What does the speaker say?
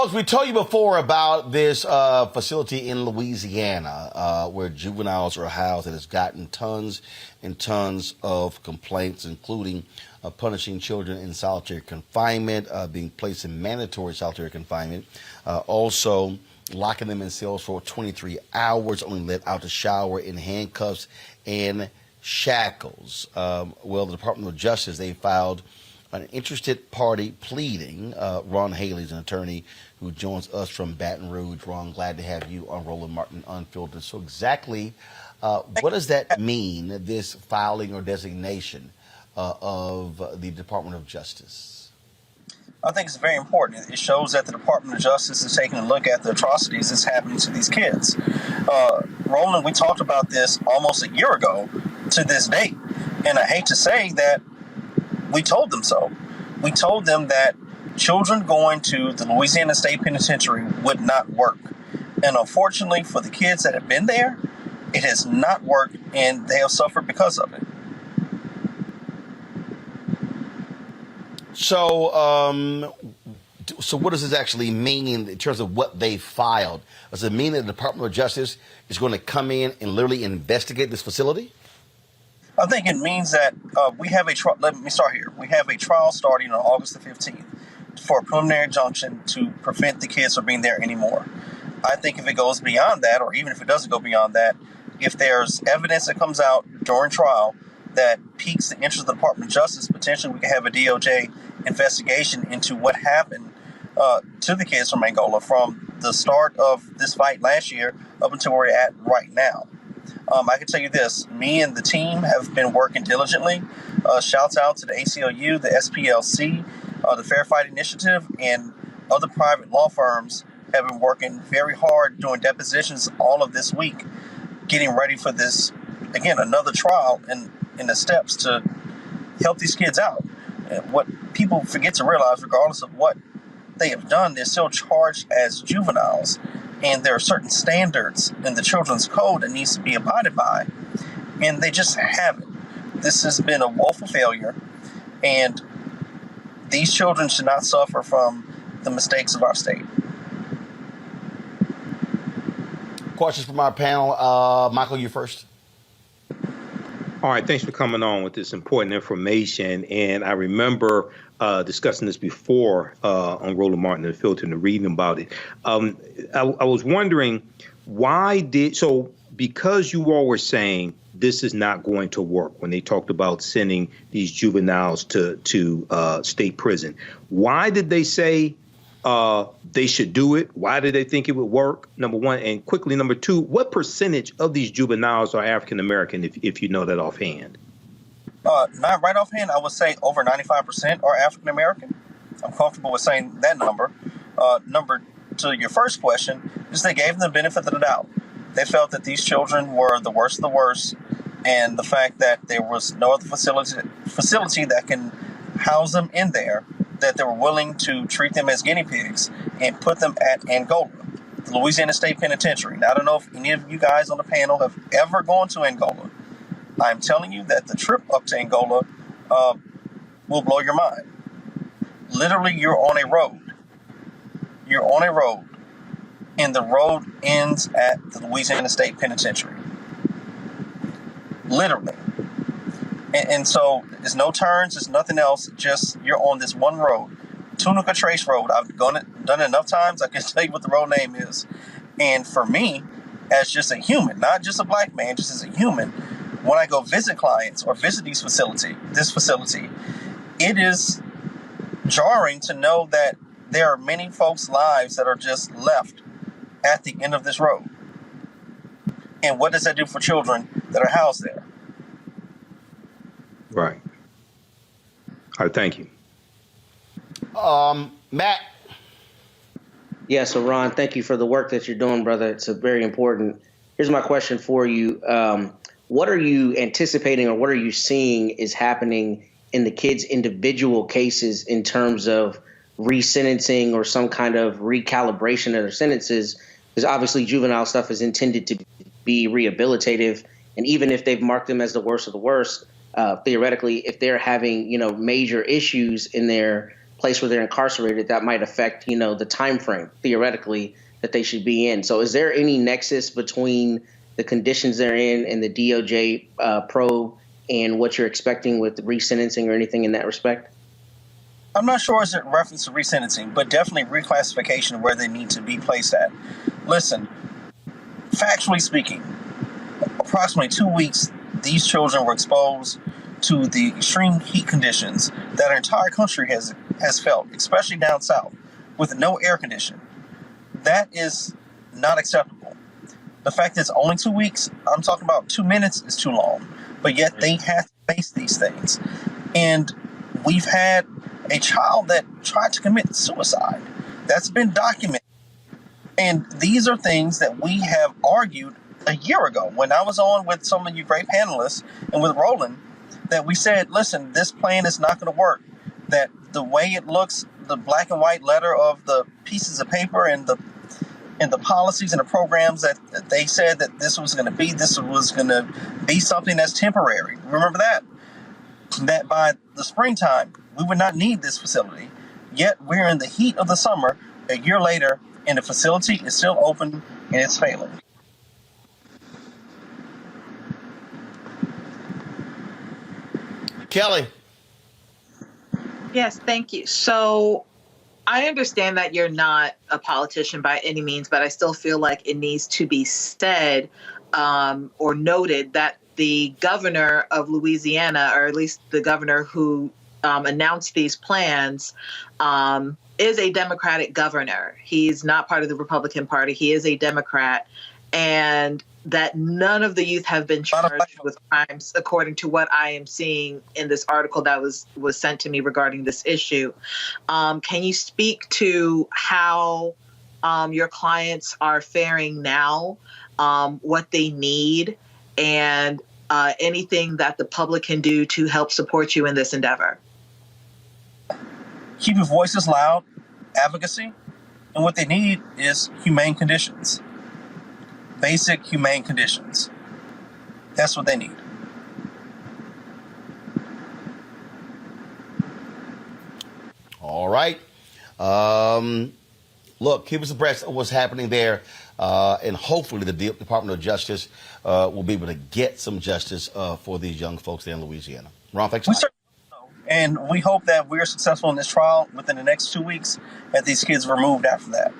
Folks, we told you before about this facility in Louisiana where juveniles are housed that has gotten tons and tons of complaints, including punishing children in solitary confinement, being placed in mandatory solitary confinement, also locking them in cells for 23 hours, only let out to shower in handcuffs and shackles. Well, the Department of Justice, they filed an interested party pleading. Ron Haley's an attorney who joins us from Baton Rouge. Ron, glad to have you on Roland Martin Unfiltered. So exactly what does that mean, this filing or designation of the Department of Justice? I think it's very important. It shows that the Department of Justice is taking a look at the atrocities that's happening to these kids. Roland, we talked about this almost a year ago to this date, and I hate to say that we told them so. We told them that children going to the Louisiana State Penitentiary would not work. And unfortunately for the kids that have been there, it has not worked, and they have suffered because of it. So, so what does this actually mean in terms of what they filed? Does it mean that the Department of Justice is going to come in and literally investigate this facility? I think it means that we have a trial. Let me start here. We have a trial starting on August the 15th for a preliminary injunction to prevent the kids from being there anymore. I think if it goes beyond that, or even if it doesn't go beyond that, if there's evidence that comes out during trial that piques the interest of the Department of Justice, potentially we could have a DOJ investigation into what happened to the kids from Angola from the start of this fight last year up until where we're at right now. I can tell you this, me and the team have been working diligently. Shouts out to the ACLU, the SPLC, the Fair Fight Initiative, and other private law firms have been working very hard doing depositions all of this week, getting ready for this, again, another trial and the steps to help these kids out. And what people forget to realize, regardless of what they have done, they're still charged as juveniles. And there are certain standards in the children's code that needs to be abided by, and they just haven't. This has been a woeful failure, and these children should not suffer from the mistakes of our state. Questions from our panel. Michael, you first. All right, thanks for coming on with this important information. And I remember discussing this before on Roland Martin Unfiltered and reading about it. I was wondering because you all were saying this is not going to work when they talked about sending these juveniles to state prison, why did they say they should do it? Why did they think it would work? Number one, and quickly, number two, what percentage of these juveniles are African American, if you know that offhand? Not right offhand, I would say over 95% are African American. I'm comfortable with saying that number. Number to your first question is they gave them the benefit of the doubt. They felt that these children were the worst of the worst, and the fact that there was no other facility that can house them in there, that they were willing to treat them as guinea pigs and put them at Angola, the Louisiana State Penitentiary. Now, I don't know if any of you guys on the panel have ever gone to Angola. I'm telling you that the trip up to Angola will blow your mind. Literally, you're on a road. You're on a road, and the road ends at the Louisiana State Penitentiary. Literally. And so there's no turns, there's nothing else, just you're on this one road, Tunica Trace Road. I've done it enough times, I can tell you what the road name is. And for me, as just a human, not just a black man, just as a human, when I go visit clients or visit this facility, it is jarring to know that there are many folks' lives that are just left at the end of this road. And what does that do for children that are housed there? Right. All right, thank you. Matt. Yeah, so Ron, thank you for the work that you're doing, brother. It's very important. Here's my question for you. What are you anticipating or what are you seeing is happening in the kids' individual cases in terms of resentencing or some kind of recalibration of their sentences? Because obviously juvenile stuff is intended to be rehabilitative. And even if they've marked them as the worst of the worst, theoretically, if they're having, major issues in their place where they're incarcerated, that might affect, the time frame theoretically that they should be in. So is there any nexus between the conditions they're in and the DOJ probe and what you're expecting with resentencing or anything in that respect? I'm not sure it's a reference to resentencing, but definitely reclassification where they need to be placed at. Listen, factually speaking, approximately 2 weeks, these children were exposed to the extreme heat conditions that our entire country has felt, especially down south, with no air conditioning. That is not acceptable. The fact that it's only 2 weeks, I'm talking about 2 minutes, is too long. But yet they have to face these things. And we've had a child that tried to commit suicide. That's been documented. And these are things that we have argued a year ago when I was on with some of you great panelists and with Roland, that we said, listen, this plan is not going to work. That the way it looks, the black and white letter of the pieces of paper and the policies and the programs that they said that this was going to be something that's temporary. Remember that by the springtime, we would not need this facility. Yet we're in the heat of the summer a year later, and the facility is still open and it's failing. Kelly. Yes, thank you. So I understand that you're not a politician by any means, but I still feel like it needs to be said or noted that the governor of Louisiana, or at least the governor who announced these plans, is a Democratic governor. He's not part of the Republican Party. He is a Democrat. And that none of the youth have been charged with crimes, according to what I am seeing in this article that was sent to me regarding this issue. Can you speak to how your clients are faring now, what they need, and anything that the public can do to help support you in this endeavor? Keep your voices loud, advocacy, and what they need is humane conditions. Basic humane conditions. That's what they need. All right. Look, keep us abreast of what's happening there, and hopefully the Department of Justice will be able to get some justice for these young folks there in Louisiana. Ron, thanks a lot. And we hope that we're successful in this trial within the next 2 weeks, that these kids are removed after that.